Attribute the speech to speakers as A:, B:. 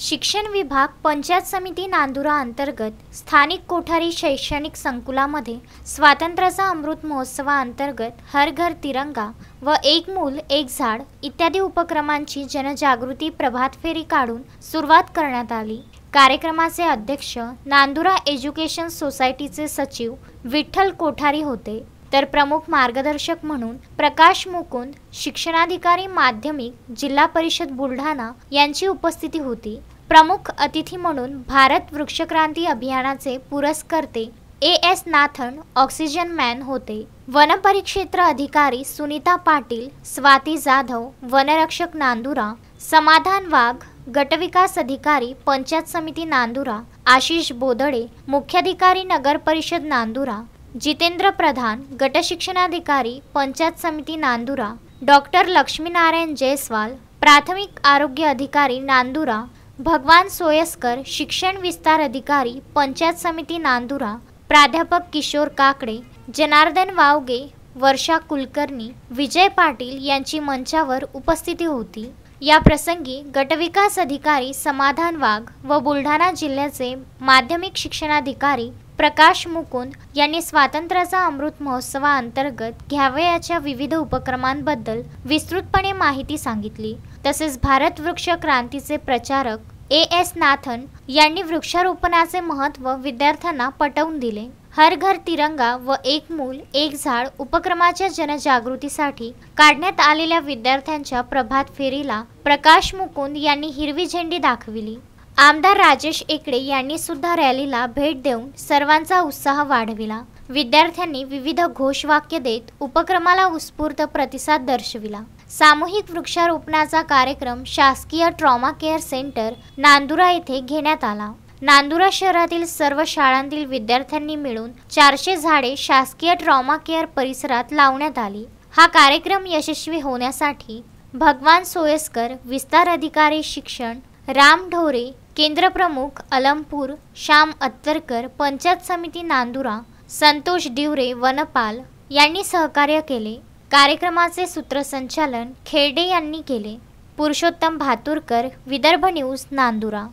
A: शिक्षण विभाग पंचायत समिती नांदुरा अंतर्गत स्थानिक कोठारी शैक्षणिक संकुलामध्ये स्वातंत्र्याचा अमृत महोत्सवाअंतर्गत हर घर तिरंगा व एक मूल एक झाड इत्यादी उपक्रमांची जनजागृती प्रभात फेरी काढून सुरुवात करण्यात आली। कार्यक्रमाचे अध्यक्ष नांदुरा एज्युकेशन सोसायटीचे सचिव विठ्ठल कोठारी होते, तर प्रमुख मार्गदर्शक म्हणून प्रकाश मुकुंद शिक्षणाधिकारी माध्यमिक जिल्हा परिषद बुलढाणा यांची उपस्थिती होती। प्रमुख अतिथी म्हणून भारत वृक्षक्रांती अभियानाचे पुरस्कर्ते एस नाथन ऑक्सिजन मॅन होते। वनपरिक्षेत्र अधिकारी सुनीता पाटील, स्वाती जाधव वनरक्षक नांदुरा, समाधान वाघ गटविकास अधिकारी पंचायत समिती नांदुरा, आशिष बोदडे मुख्याधिकारी नगर परिषद नांदुरा, जितेंद्र प्रधान गटशिक्षणाधिकारी पंचायत समिती नांदुरा, डॉक्टर लक्ष्मीनारायण जयस्वाल प्राथमिक आरोग्य अधिकारी नांदुरा, भगवान सोयस्कर शिक्षण विस्तार अधिकारी पंचायत समिती नांदुरा, प्राध्यापक किशोर काकडे, जनार्दन वावगे, वर्षा कुलकर्णी, विजय पाटील यांची मंचावर उपस्थिती होती। या प्रसंगी गटविकास अधिकारी समाधान वाघ व बुलढाणा जिल्ह्याचे माध्यमिक शिक्षणाधिकारी प्रकाश मुकुंद यांनी स्वातंत्र्याचा अमृत महोत्सवाअंतर्गत घ्यावयाच्या विविध उपक्रमांबद्दल विस्तृतपणे माहिती सांगितली। तसेच भारत वृक्ष क्रांतीचे प्रचारक एस नाथन यांनी वृक्षारोपणाचे महत्त्व विद्यार्थ्यांना पटवून दिले। हर घर तिरंगा व एक मूल एक झाड उपक्रमाच्या जनजागृतीसाठी काढण्यात आलेल्या विद्यार्थ्यांच्या प्रभात फेरीला प्रकाश मुकुंद यांनी हिरवी झेंडी दाखविली। आमदार राजेश एकड़े यांनी सुद्धा रॅलीला भेट देऊन सर्वांचा उत्साह वाढविला। विद्यार्थ्यांनी विविध घोषवाक्य देत उपक्रमाला उत्स्फूर्त प्रतिसाद दर्शविला। सामूहिक वृक्षारोपणाचा कार्यक्रम शासकीय ट्रॉमा केअर सेंटर नांदुरा येथे घेण्यात आला। नांदुरा शहरातील सर्व शाळांतील विद्यार्थ्यांनी मिळून 400 झाडे शासकीय ट्रॉमा केअर परिसरात लावण्यात आली। हा कार्यक्रम यशस्वी होण्यासाठी भगवान सोयस्कर विस्तार अधिकारी शिक्षण, राम ढोरे केंद्र प्रमुख अलमपूर, श्याम अत्तरकर पंचायत समिती नांदुरा, संतोष दिवरे वनपाल यांनी सहकार्य केले। कार्यक्रमाचे सूत्रसंचालन खेरडे यांनी केले। पुरुषोत्तम भातुरकर, विदर्भ न्यूज नांदुरा।